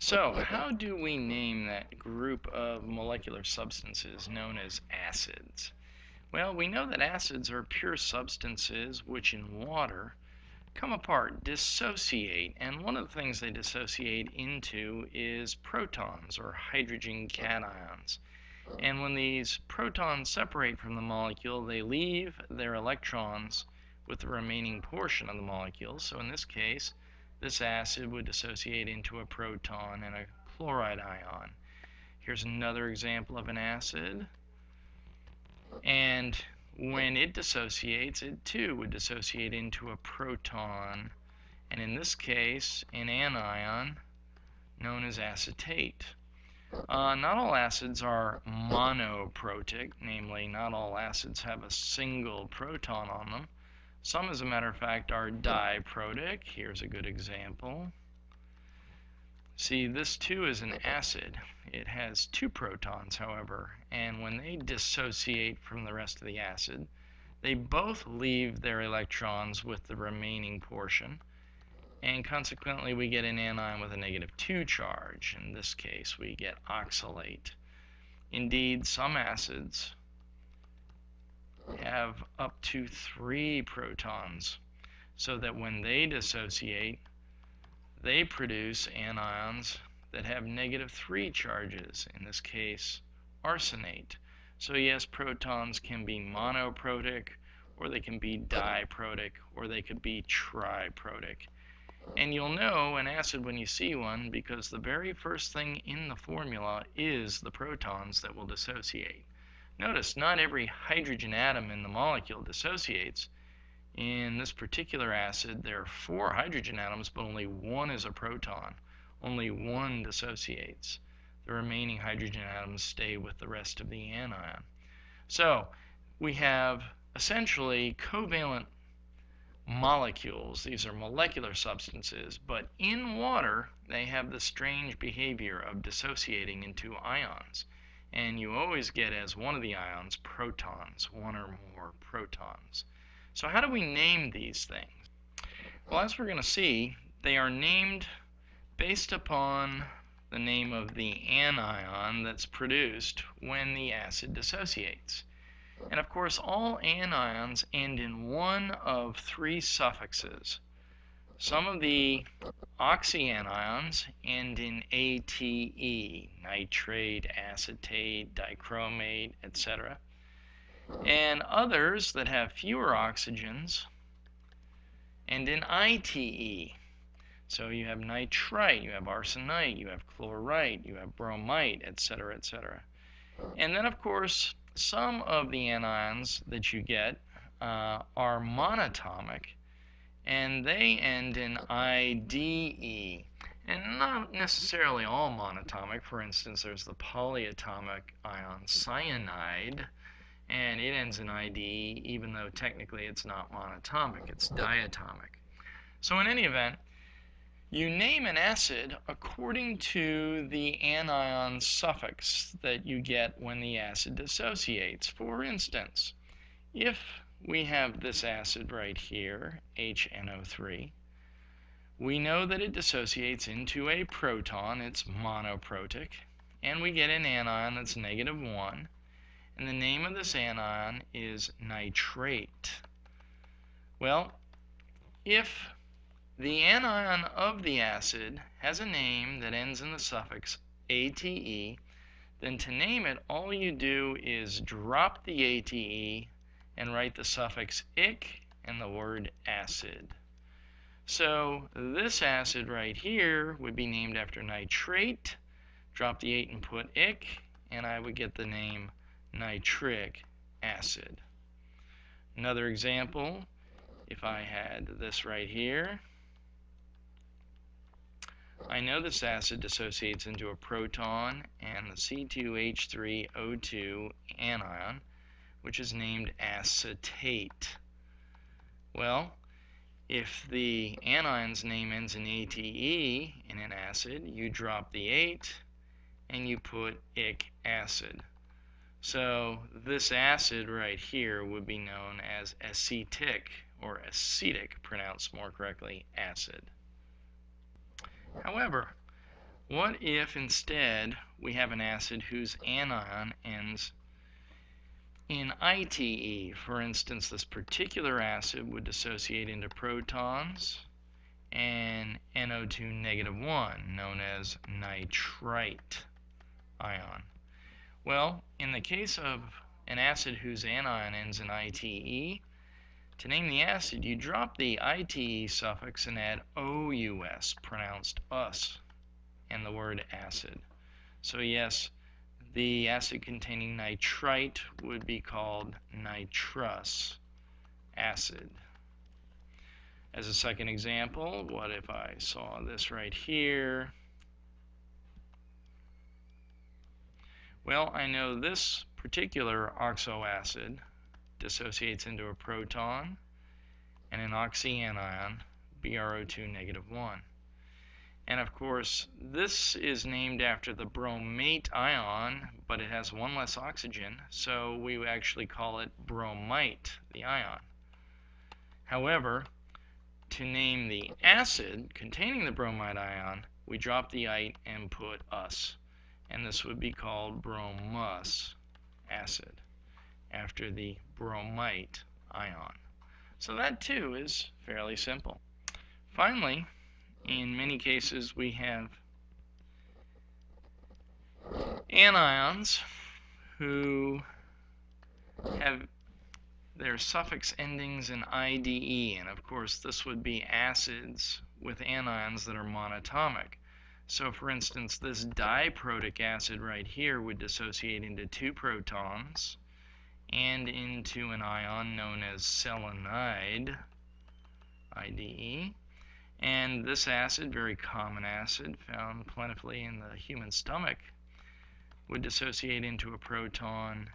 So, how do we name that group of molecular substances known as acids? Well, we know that acids are pure substances which in water come apart, dissociate, and one of the things they dissociate into is protons or hydrogen cations. And when these protons separate from the molecule, they leave their electrons with the remaining portion of the molecule. So in this case, this acid would dissociate into a proton and a chloride ion. Here's another example of an acid. And when it dissociates, it too would dissociate into a proton, and in this case, an anion known as acetate. Not all acids are monoprotic, namely, not all acids have a single proton on them. Some, as a matter of fact, are diprotic. Here's a good example. See, this too is an acid. It has two protons, however, and when they dissociate from the rest of the acid, they both leave their electrons with the remaining portion, and consequently we get an anion with a -2 charge. In this case, we get oxalate. Indeed, some acids have up to 3 protons, so that when they dissociate, they produce anions that have -3 charges, in this case arsenate. So yes, protons can be monoprotic, or they can be diprotic, or they could be triprotic. And you'll know an acid when you see one because the very first thing in the formula is the protons that will dissociate. Notice not every hydrogen atom in the molecule dissociates. In this particular acid, there are 4 hydrogen atoms, but only one is a proton. Only one dissociates. The remaining hydrogen atoms stay with the rest of the anion. So we have essentially covalent molecules. These are molecular substances, but in water, they have the strange behavior of dissociating into ions. And you always get as one of the ions protons, one or more protons. So how do we name these things? Well, as we're going to see, they are named based upon the name of the anion that's produced when the acid dissociates. And of course, all anions end in one of 3 suffixes. Some of the oxyanions end in ate, nitrate, acetate, dichromate, etc. And others that have fewer oxygens end in ite. So you have nitrite, you have arsenite, you have chlorite, you have bromite, etc., etc. And then, of course, some of the anions that you get are monatomic, and they end in IDE. And not necessarily all monatomic. For instance, there's the polyatomic ion cyanide, and it ends in IDE, even though technically it's not monatomic, it's diatomic. So in any event, you name an acid according to the anion suffix that you get when the acid dissociates. For instance, if we have this acid right here, HNO3, we know that it dissociates into a proton, it's monoprotic, and we get an anion that's -1, and the name of this anion is nitrate. Well, if the anion of the acid has a name that ends in the suffix ate, then to name it, all you do is drop the ate and write the suffix ic and the word acid. So this acid right here would be named after nitrate, drop the 8 and put ic, and I would get the name nitric acid. Another example, if I had this right here, I know this acid dissociates into a proton and the C2H3O2 anion, which is named acetate. Well, if the anion's name ends in ate in an acid, you drop the 8 and you put ic acid. So this acid right here would be known as acetic, or acetic, pronounced more correctly, acid. However, What if instead we have an acid whose anion ends in ITE? For instance, this particular acid would dissociate into protons and NO2 negative 1, known as nitrite ion. Well, in the case of an acid whose anion ends in ITE, to name the acid, you drop the ITE suffix and add OUS, pronounced us, and the word acid. So yes, the acid containing nitrite would be called nitrous acid. As a second example, what if I saw this right here? Well, I know this particular oxo acid dissociates into a proton and an oxyanion, BrO2 negative 1. And of course, this is named after the bromate ion, but it has one less oxygen, so we actually call it bromite, the ion. However, to name the acid containing the bromide ion, we drop the ite and put us, and this would be called bromous acid, after the bromite ion. So that too is fairly simple. Finally, in many cases we have anions who have their suffix endings in IDE, and of course this would be acids with anions that are monatomic. So for instance, this diprotic acid right here would dissociate into 2 protons and into an ion known as selenide, IDE. And this acid, very common acid found plentifully in the human stomach, would dissociate into a proton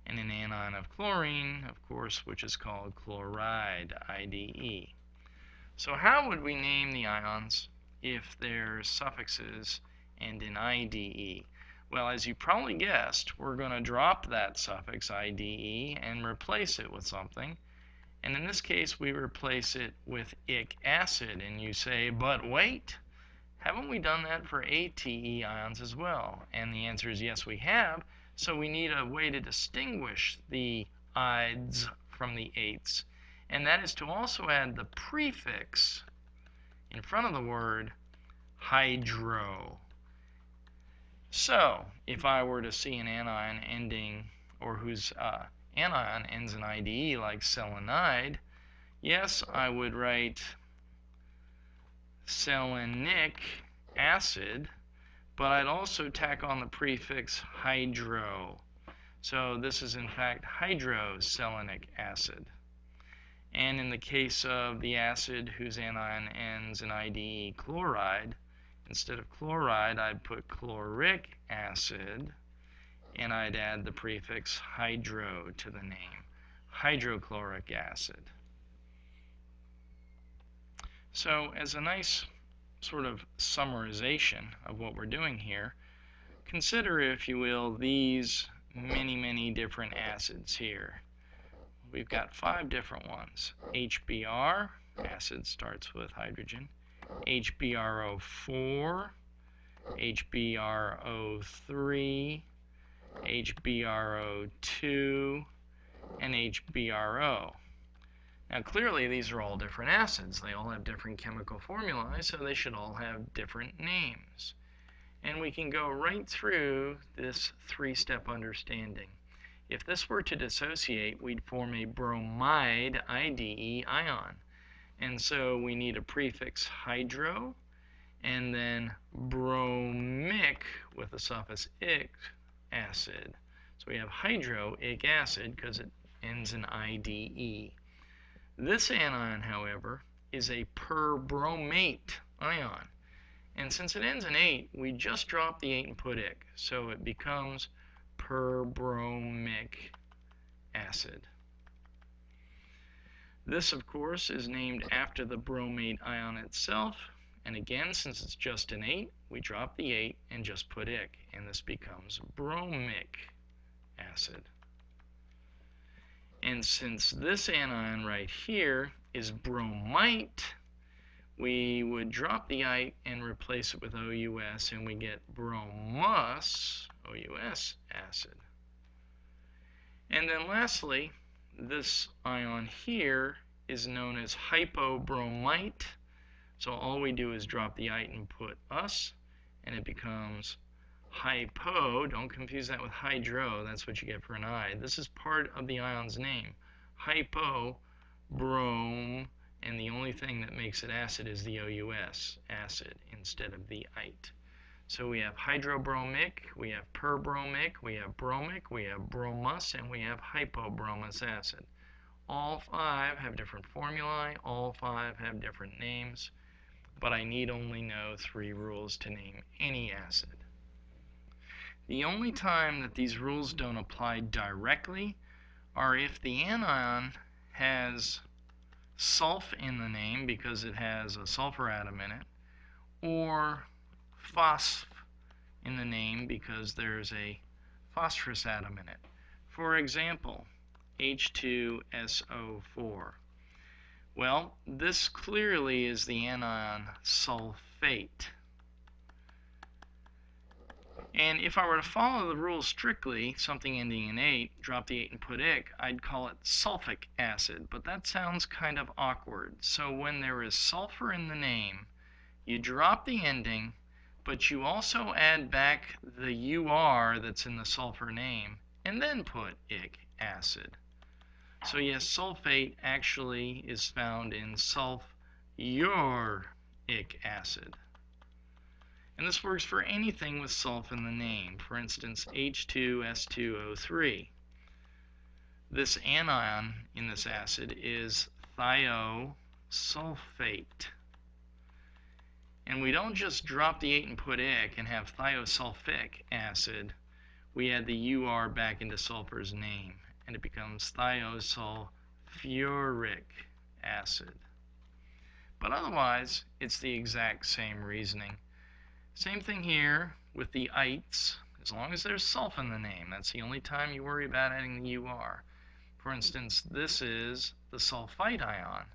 and an anion of chlorine, of course, which is called chloride, IDE. So how would we name the ions if their suffixes end in IDE? Well, as you probably guessed, we're going to drop that suffix IDE and replace it with something. And in this case, we replace it with ic acid. And you say, but wait, haven't we done that for ATE ions as well? And the answer is yes, we have. So we need a way to distinguish the ides from the ates. And that is to also add the prefix in front of the word hydro. So if I were to see an anion ending, or whose anion ends in IDE, like selenide, yes, I would write selenic acid, but I'd also tack on the prefix hydro. So this is in fact hydroselenic acid. And in the case of the acid whose anion ends in IDE, chloride, instead of chloride, I'd put chloric acid, and I'd add the prefix hydro to the name, hydrochloric acid. So as a nice sort of summarization of what we're doing here, consider, if you will, these many different acids here. We've got 5 different ones. HBr, acid starts with hydrogen, HBrO4, HBrO3, HBrO2, and HBrO. Now clearly these are all different acids. They all have different chemical formulae, so they should all have different names. And we can go right through this 3-step understanding. If this were to dissociate, we'd form a bromide IDE ion. And so we need a prefix hydro, and then bromic with the suffix ic acid. So we have hydroic acid because it ends in IDE. This anion, however, is a perbromate ion. And since it ends in 8, we just drop the 8 and put ic. So it becomes perbromic acid. This, of course, is named after the bromate ion itself. And again, since it's just an 8, we drop the 8 and just put ic. And this becomes bromic acid. And since this anion right here is bromite, we would drop the ite and replace it with OUS, and we get bromous, OUS acid. And then lastly, this ion here is known as hypobromite. So all we do is drop the ite and put us, and it becomes hypo. Don't confuse that with hydro. That's what you get for an I. This is part of the ion's name. Hypobrom, and the only thing that makes it acid is the OUS, acid, instead of the ite. So we have hydrobromic, we have perbromic, we have bromic, we have bromous, and we have hypobromous acid. All 5 have different formulae, all 5 have different names, but I need only know 3 rules to name any acid. The only time that these rules don't apply directly are if the anion has sulf in the name because it has a sulfur atom in it, or phosp in the name because there's a phosphorus atom in it. For example, H2SO4. Well, this clearly is the anion sulfate. And if I were to follow the rule strictly, something ending in ate, drop the ate and put ic, I'd call it sulfic acid, but that sounds kind of awkward. So when there is sulfur in the name, you drop the ending, but you also add back the UR that's in the sulfur name, and then put ic acid. So yes, sulfate actually is found in sulfuric acid. And this works for anything with sulf in the name. For instance, H2S2O3. This anion in this acid is thiosulfate. And we don't just drop the ate and put ic and have thiosulfic acid. We add the UR back into sulfur's name, and it becomes thiosulfuric acid. But otherwise, it's the exact same reasoning. Same thing here with the ites. As long as there's sulf in the name, that's the only time you worry about adding the UR. For instance, this is the sulfite ion.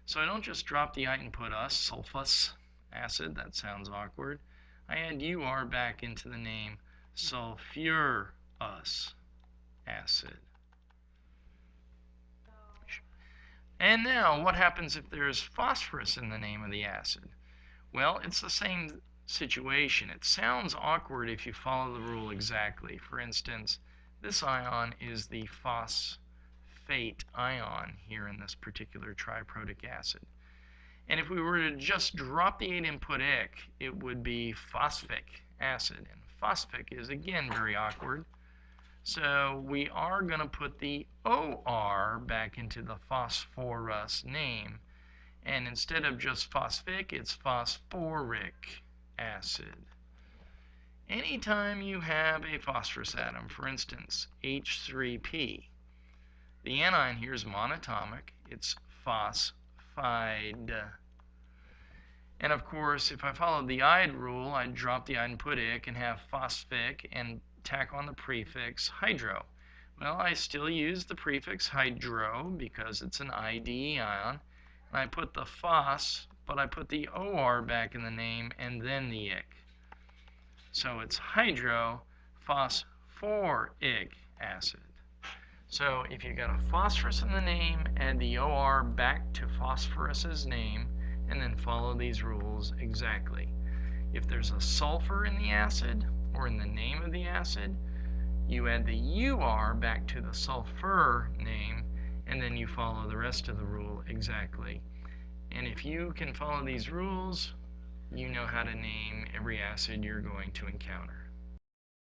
So I don't just drop the ite and put us, sulfus acid, that sounds awkward. I add UR back into the name, sulfurous acid. And now, what happens if there's phosphorus in the name of the acid? Well, it's the same situation. It sounds awkward if you follow the rule exactly. For instance, this ion is the phosphate ion here in this particular triprotic acid. And if we were to just drop the ate and put ic, it would be phosphic acid. And phosphic is, again, very awkward. So we are going to put the OR back into the phosphorus name. And instead of just phosphic, it's phosphoric acid. Anytime you have a phosphorus atom, for instance, H3P, the anion here is monatomic. It's phosphide. And of course, if I followed the ide rule, I'd drop the ide and put ic and have phosphic and tack on the prefix hydro. Well, I still use the prefix hydro because it's an ID ion. And I put the phos, but I put the OR back in the name and then the ic. So it's hydrophosphoric acid. So if you got a phosphorus in the name, add the OR back to phosphorus's name, and then follow these rules exactly. If there's a sulfur in the acid, or in the name of the acid, you add the UR back to the sulfur name, and then you follow the rest of the rule exactly. And if you can follow these rules, you know how to name every acid you're going to encounter.